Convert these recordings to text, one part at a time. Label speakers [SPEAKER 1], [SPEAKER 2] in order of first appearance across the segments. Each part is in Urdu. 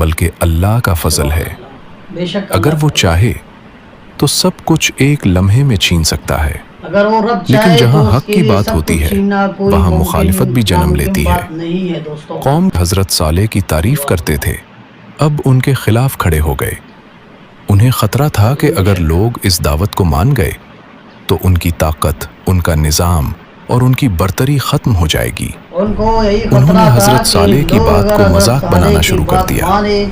[SPEAKER 1] بلکہ اللہ کا فضل ہے۔
[SPEAKER 2] بے شک
[SPEAKER 1] اگر وہ چاہے تو سب کچھ ایک لمحے میں چھین سکتا ہے،
[SPEAKER 2] اگر وہ رب
[SPEAKER 1] لیکن
[SPEAKER 2] چاہے
[SPEAKER 1] جہاں
[SPEAKER 2] تو اس
[SPEAKER 1] حق
[SPEAKER 2] کے
[SPEAKER 1] کی
[SPEAKER 2] لیے
[SPEAKER 1] بات
[SPEAKER 2] سب
[SPEAKER 1] ہوتی
[SPEAKER 2] کچھ
[SPEAKER 1] ہے
[SPEAKER 2] چھیننا کوئی
[SPEAKER 1] وہاں
[SPEAKER 2] ممکن-
[SPEAKER 1] مخالفت بھی جنم
[SPEAKER 2] ناممکن
[SPEAKER 1] لیتی ہے۔
[SPEAKER 2] بات نہیں ہے دوستوں۔
[SPEAKER 1] قوم حضرت صالح کی تعریف کرتے تھے، اب ان کے خلاف کھڑے ہو گئے۔ انہیں خطرہ تھا کہ اگر لوگ اس دعوت کو مان گئے تو ان کی طاقت، ان کا نظام اور ان کی برتری ختم ہو جائے گی۔
[SPEAKER 2] ان کو یہی
[SPEAKER 1] انہوں
[SPEAKER 2] خطرہ
[SPEAKER 1] نے
[SPEAKER 2] تھا
[SPEAKER 1] حضرت
[SPEAKER 2] کہ
[SPEAKER 1] صالح کی
[SPEAKER 2] لوگ
[SPEAKER 1] بات
[SPEAKER 2] اگر
[SPEAKER 1] کو
[SPEAKER 2] حضرت
[SPEAKER 1] مذاق
[SPEAKER 2] صالح
[SPEAKER 1] بنانا
[SPEAKER 2] کی
[SPEAKER 1] شروع کر
[SPEAKER 2] بات
[SPEAKER 1] دیا۔
[SPEAKER 2] مانے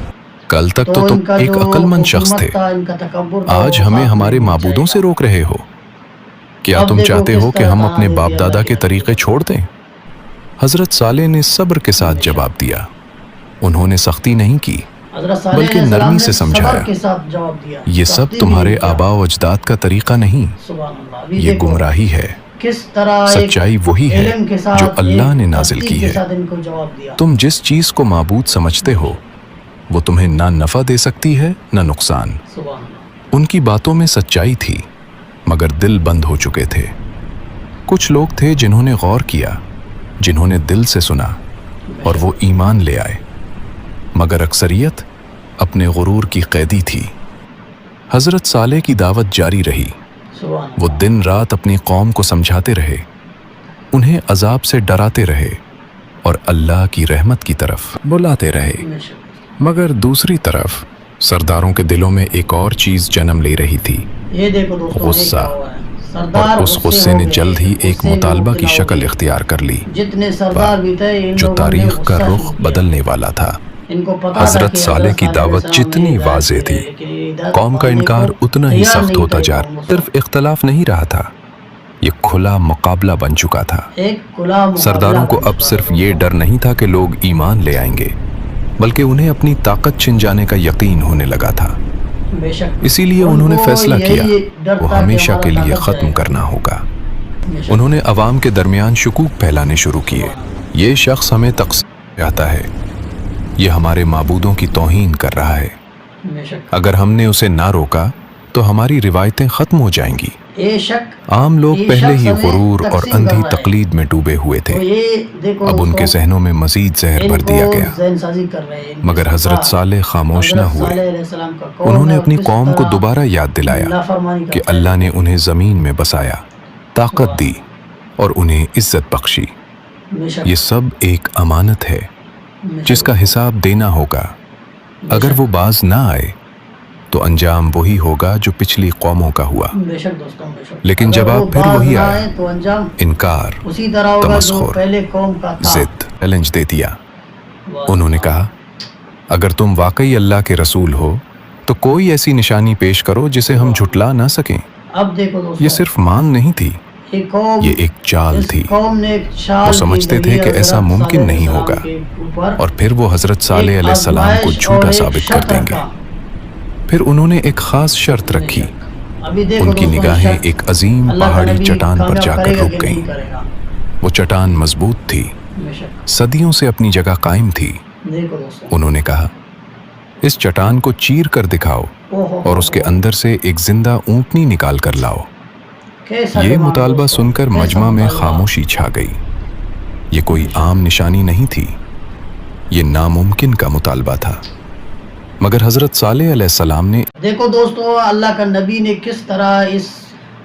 [SPEAKER 1] کل تک
[SPEAKER 2] تو
[SPEAKER 1] تو
[SPEAKER 2] ان
[SPEAKER 1] تم
[SPEAKER 2] کا
[SPEAKER 1] ایک
[SPEAKER 2] جو
[SPEAKER 1] عقل مند شخص
[SPEAKER 2] حکومت
[SPEAKER 1] تھے،
[SPEAKER 2] تھا، ان کا تکبر تھا،
[SPEAKER 1] آج
[SPEAKER 2] وہ
[SPEAKER 1] ہمیں
[SPEAKER 2] خاتمے
[SPEAKER 1] ہمارے
[SPEAKER 2] میں
[SPEAKER 1] معبودوں
[SPEAKER 2] جائے
[SPEAKER 1] سے
[SPEAKER 2] گا۔
[SPEAKER 1] روک رہے ہو۔ کیا
[SPEAKER 2] اب
[SPEAKER 1] تم
[SPEAKER 2] دیکھو
[SPEAKER 1] چاہتے
[SPEAKER 2] کس
[SPEAKER 1] ہو کہ
[SPEAKER 2] طرح
[SPEAKER 1] ہم
[SPEAKER 2] تعالیٰ
[SPEAKER 1] اپنے
[SPEAKER 2] نے
[SPEAKER 1] باپ
[SPEAKER 2] بھی
[SPEAKER 1] دادا
[SPEAKER 2] اللہ
[SPEAKER 1] کے
[SPEAKER 2] کی
[SPEAKER 1] طریقے
[SPEAKER 2] نبی
[SPEAKER 1] چھوڑ دیں؟ حضرت صالح نے صبر کے ساتھ جواب دیا۔ انہوں نے سختی نہیں کی
[SPEAKER 2] حضرت صالح
[SPEAKER 1] بلکہ
[SPEAKER 2] علیہ السلام
[SPEAKER 1] نرمی
[SPEAKER 2] نے
[SPEAKER 1] سے
[SPEAKER 2] صبر
[SPEAKER 1] سمجھایا۔
[SPEAKER 2] کے ساتھ جواب دیا،
[SPEAKER 1] یہ سب
[SPEAKER 2] سختی بھی
[SPEAKER 1] تمہارے
[SPEAKER 2] نہیں کیا۔
[SPEAKER 1] آباء و اجداد کا طریقہ نہیں،
[SPEAKER 2] سبحان اللہ۔ ابھی
[SPEAKER 1] یہ
[SPEAKER 2] دیکھو
[SPEAKER 1] گمراہی ہے۔
[SPEAKER 2] کس طرح ایک
[SPEAKER 1] سچائی وہی ہے
[SPEAKER 2] علم کے
[SPEAKER 1] جو
[SPEAKER 2] ساتھ،
[SPEAKER 1] اللہ نے
[SPEAKER 2] ایک
[SPEAKER 1] نازل
[SPEAKER 2] ترتیب
[SPEAKER 1] کی
[SPEAKER 2] کے
[SPEAKER 1] ہے۔
[SPEAKER 2] ساتھ ان کو جواب دیا۔
[SPEAKER 1] تم جس چیز کو معبود سمجھتے ہو وہ تمہیں نہ نفع دے سکتی ہے نہ نقصان۔
[SPEAKER 2] سبحان اللہ۔
[SPEAKER 1] ان کی باتوں میں سچائی تھی مگر دل بند ہو چکے تھے۔ کچھ لوگ تھے جنہوں نے غور کیا، جنہوں نے دل سے سنا اور وہ ایمان لے آئے، مگر اکثریت اپنے غرور کی قیدی تھی۔ حضرت صالح کی دعوت جاری رہی۔
[SPEAKER 2] سبحان
[SPEAKER 1] وہ دن رات اپنی قوم کو سمجھاتے رہے، انہیں عذاب سے ڈراتے رہے اور اللہ کی رحمت کی طرف بلاتے رہے۔
[SPEAKER 2] اللہ۔
[SPEAKER 1] مگر دوسری طرف سرداروں کے دلوں میں ایک اور چیز جنم لے رہی تھی،
[SPEAKER 2] یہ دیکھو دوستوں،
[SPEAKER 1] غصہ،
[SPEAKER 2] یہ کیا ہوا ہے؟ سردار
[SPEAKER 1] اور اس غصے
[SPEAKER 2] ہو
[SPEAKER 1] نے
[SPEAKER 2] گئے،
[SPEAKER 1] جلد ہی ایک
[SPEAKER 2] غصے میں
[SPEAKER 1] مطالبہ کی
[SPEAKER 2] مبتلا ہو
[SPEAKER 1] شکل
[SPEAKER 2] گئے۔
[SPEAKER 1] اختیار کر لی،
[SPEAKER 2] جتنے سردار بھی تھے ان
[SPEAKER 1] جو
[SPEAKER 2] لوگوں نے
[SPEAKER 1] تاریخ کا
[SPEAKER 2] غصہ
[SPEAKER 1] رخ
[SPEAKER 2] شروع کیا۔
[SPEAKER 1] بدلنے والا تھا۔
[SPEAKER 2] ان کو پتا تھا
[SPEAKER 1] حضرت
[SPEAKER 2] کہ
[SPEAKER 1] صالح کی
[SPEAKER 2] علیہ
[SPEAKER 1] دعوت
[SPEAKER 2] السلام
[SPEAKER 1] جتنی
[SPEAKER 2] ہمیں ہدایت
[SPEAKER 1] واضح
[SPEAKER 2] دے
[SPEAKER 1] تھی،
[SPEAKER 2] رہے ہیں، لیکن یہ ہدایت
[SPEAKER 1] قوم کا
[SPEAKER 2] پانے
[SPEAKER 1] انکار
[SPEAKER 2] کو
[SPEAKER 1] اتنا ہی
[SPEAKER 2] تیار
[SPEAKER 1] سخت
[SPEAKER 2] نہیں
[SPEAKER 1] ہوتا
[SPEAKER 2] تھا
[SPEAKER 1] جا
[SPEAKER 2] یہ
[SPEAKER 1] رہا۔
[SPEAKER 2] قوم۔
[SPEAKER 1] صرف اختلاف نہیں رہا تھا، یہ کھلا مقابلہ بن چکا تھا۔
[SPEAKER 2] ایک کھلا مقابلہ
[SPEAKER 1] سرداروں کو
[SPEAKER 2] بن
[SPEAKER 1] اب
[SPEAKER 2] چکا
[SPEAKER 1] صرف
[SPEAKER 2] تھا
[SPEAKER 1] یہ
[SPEAKER 2] دوستوں۔
[SPEAKER 1] ڈر نہیں تھا کہ لوگ ایمان لے آئیں گے، بلکہ انہیں اپنی طاقت چھن جانے کا یقین ہونے لگا تھا۔
[SPEAKER 2] بے شک
[SPEAKER 1] اسی لیے
[SPEAKER 2] ان
[SPEAKER 1] انہوں نے
[SPEAKER 2] کو
[SPEAKER 1] فیصلہ کیا
[SPEAKER 2] یہی ڈر
[SPEAKER 1] وہ
[SPEAKER 2] تھا کہ
[SPEAKER 1] ہمیشہ
[SPEAKER 2] ہمارا
[SPEAKER 1] کے لیے
[SPEAKER 2] طاقت
[SPEAKER 1] ختم
[SPEAKER 2] جائے گا۔
[SPEAKER 1] کرنا ہوگا۔
[SPEAKER 2] بے شک۔
[SPEAKER 1] انہوں نے عوام کے درمیان شکوک پھیلانے شروع کیے۔ یہ شخص ہمیں تقسیم چاہتا ہے، یہ ہمارے معبودوں کی توہین کر رہا ہے۔
[SPEAKER 2] بے شک۔
[SPEAKER 1] اگر ہم نے اسے نہ روکا تو ہماری روایتیں ختم ہو جائیں گی۔
[SPEAKER 2] یہ شک
[SPEAKER 1] عام لوگ
[SPEAKER 2] یہ
[SPEAKER 1] پہلے
[SPEAKER 2] شخص
[SPEAKER 1] ہی
[SPEAKER 2] ہمیں
[SPEAKER 1] غرور اور
[SPEAKER 2] تقسیم
[SPEAKER 1] اندھی
[SPEAKER 2] کر رہا ہے۔
[SPEAKER 1] تقلید میں ڈوبے ہوئے تھے،
[SPEAKER 2] تو یہ دیکھو
[SPEAKER 1] اب ان کے
[SPEAKER 2] دوستوں،
[SPEAKER 1] ذہنوں میں مزید زہر
[SPEAKER 2] ان
[SPEAKER 1] بھر دیا
[SPEAKER 2] کو
[SPEAKER 1] گیا۔
[SPEAKER 2] ذہن سازی کر رہے ہیں ان کے
[SPEAKER 1] مگر حضرت
[SPEAKER 2] سردار۔
[SPEAKER 1] صالح خاموش نہ
[SPEAKER 2] حضرت
[SPEAKER 1] ہوئے۔
[SPEAKER 2] صالح علیہ السلام کا قوم
[SPEAKER 1] انہوں نے
[SPEAKER 2] ہے،
[SPEAKER 1] اپنی
[SPEAKER 2] کس
[SPEAKER 1] قوم کو
[SPEAKER 2] طرح
[SPEAKER 1] دوبارہ یاد دلایا
[SPEAKER 2] نافرمانی
[SPEAKER 1] کہ
[SPEAKER 2] کرتا ہے۔
[SPEAKER 1] اللہ نے انہیں زمین میں بسایا، طاقت دی اور انہیں عزت بخشی۔
[SPEAKER 2] بے شک۔
[SPEAKER 1] یہ سب ایک امانت ہے
[SPEAKER 2] بے
[SPEAKER 1] جس
[SPEAKER 2] شک۔
[SPEAKER 1] کا حساب دینا ہوگا۔ اگر وہ باز نہ آئے تو انجام وہی ہوگا جو پچھلی قوموں کا ہوا۔
[SPEAKER 2] بے شک دوستوں، بے شک۔
[SPEAKER 1] لیکن
[SPEAKER 2] اگر
[SPEAKER 1] جواب
[SPEAKER 2] وہ
[SPEAKER 1] پھر
[SPEAKER 2] باز
[SPEAKER 1] وہی
[SPEAKER 2] نہ
[SPEAKER 1] آیا،
[SPEAKER 2] آئے تو انجام
[SPEAKER 1] انکار،
[SPEAKER 2] اسی طرح ہوگا جو
[SPEAKER 1] تمسخر،
[SPEAKER 2] پہلے قوم کا تھا۔
[SPEAKER 1] ضد، چیلنج دے دیا۔
[SPEAKER 2] واہ،
[SPEAKER 1] انہوں نے کہا، اگر تم واقعی اللہ کے رسول ہو تو کوئی ایسی نشانی پیش کرو جسے ہم جھٹلا نہ سکیں۔
[SPEAKER 2] اب دیکھو دوستوں،
[SPEAKER 1] یہ صرف مان نہیں تھی،
[SPEAKER 2] ایک قوم،
[SPEAKER 1] یہ ایک چال
[SPEAKER 2] اس
[SPEAKER 1] تھی۔
[SPEAKER 2] قوم نے ایک چال
[SPEAKER 1] وہ
[SPEAKER 2] کی
[SPEAKER 1] سمجھتے تھے
[SPEAKER 2] ذریعے
[SPEAKER 1] کہ ایسا
[SPEAKER 2] حضرت
[SPEAKER 1] ممکن
[SPEAKER 2] صالح
[SPEAKER 1] نہیں
[SPEAKER 2] علیہ
[SPEAKER 1] ہوگا
[SPEAKER 2] السلام کے اوپر
[SPEAKER 1] اور پھر وہ حضرت صالح
[SPEAKER 2] ایک
[SPEAKER 1] علیہ السلام کو
[SPEAKER 2] آزمائش
[SPEAKER 1] جھوٹا
[SPEAKER 2] اور ایک
[SPEAKER 1] ثابت کر
[SPEAKER 2] شرط
[SPEAKER 1] دیں گے۔
[SPEAKER 2] رکھا۔
[SPEAKER 1] پھر انہوں نے ایک خاص شرط رکھی۔
[SPEAKER 2] ابھی دیکھو
[SPEAKER 1] ان کی
[SPEAKER 2] دوستوں،
[SPEAKER 1] نگاہیں
[SPEAKER 2] شرط
[SPEAKER 1] ایک عظیم
[SPEAKER 2] اللہ کا
[SPEAKER 1] پہاڑی
[SPEAKER 2] نبی
[SPEAKER 1] چٹان پر
[SPEAKER 2] کامیاب
[SPEAKER 1] جا
[SPEAKER 2] کرے
[SPEAKER 1] کر
[SPEAKER 2] گا
[SPEAKER 1] رک
[SPEAKER 2] کہ
[SPEAKER 1] گئیں۔
[SPEAKER 2] نہیں کرے گا۔
[SPEAKER 1] وہ چٹان مضبوط تھی،
[SPEAKER 2] بے شک۔
[SPEAKER 1] صدیوں سے اپنی جگہ قائم تھی۔
[SPEAKER 2] دیکھو دوستوں،
[SPEAKER 1] انہوں نے کہا، اس چٹان کو چیر کر دکھاؤ اور اس کے اندر سے ایک زندہ اونٹنی نکال کر لاؤ۔
[SPEAKER 2] کیسا
[SPEAKER 1] یہ
[SPEAKER 2] ڈیمانڈ
[SPEAKER 1] مطالبہ
[SPEAKER 2] دوستوں،
[SPEAKER 1] سن کر
[SPEAKER 2] کیسا
[SPEAKER 1] مجمع میں
[SPEAKER 2] مطالبہ؟
[SPEAKER 1] خاموشی چھا گئی۔ یہ کوئی عام نشانی نہیں تھی، یہ ناممکن کا مطالبہ تھا۔ مگر حضرت صالح علیہ السلام نے
[SPEAKER 2] دیکھو دوستو، اللہ کا نبی نے کس طرح اس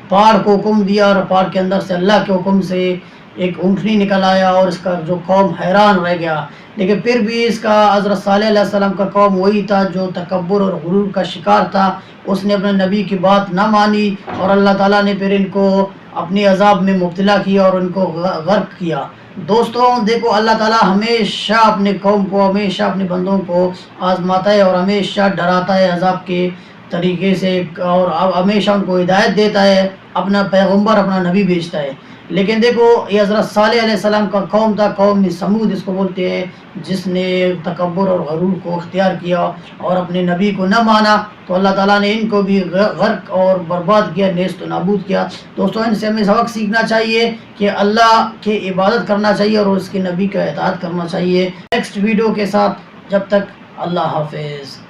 [SPEAKER 2] پہاڑ کو حکم دیا اور پہاڑ کے اندر سے اللہ کے حکم سے ایک اونٹنی نکل آیا اور اس کا جو قوم حیران رہ گیا۔ لیکن پھر بھی اس کا حضرت صالح علیہ السلام کا قوم وہی تھا جو تکبر اور غرور کا شکار تھا۔ اس نے اپنے نبی کی بات نہ مانی اور اللہ تعالیٰ نے پھر ان کو اپنی عذاب میں مبتلا کیا اور ان کو غرق کیا۔ دوستوں دیکھو، اللہ تعالیٰ ہمیشہ اپنے قوم کو، ہمیشہ اپنے بندوں کو آزماتا ہے اور ہمیشہ ڈراتا ہے عذاب کے طریقے سے، اور ہمیشہ ان کو ہدایت دیتا ہے، اپنا پیغمبر، اپنا نبی بھیجتا ہے۔ لیکن دیکھو، یہ حضرت صالح علیہ السلام کا قوم تھا، قوم سمود اس کو بولتے ہیں، جس نے تکبر اور غرور کو اختیار کیا اور اپنے نبی کو نہ مانا، تو اللہ تعالیٰ نے ان کو بھی غرق اور برباد کیا، نیست و نابود کیا۔ دوستوں، ان سے ہمیں سبق سیکھنا چاہیے کہ اللہ کی عبادت کرنا چاہیے اور اس کے نبی کا اطاعت کرنا چاہیے۔ نیکسٹ ویڈیو کے ساتھ، جب تک اللہ حافظ۔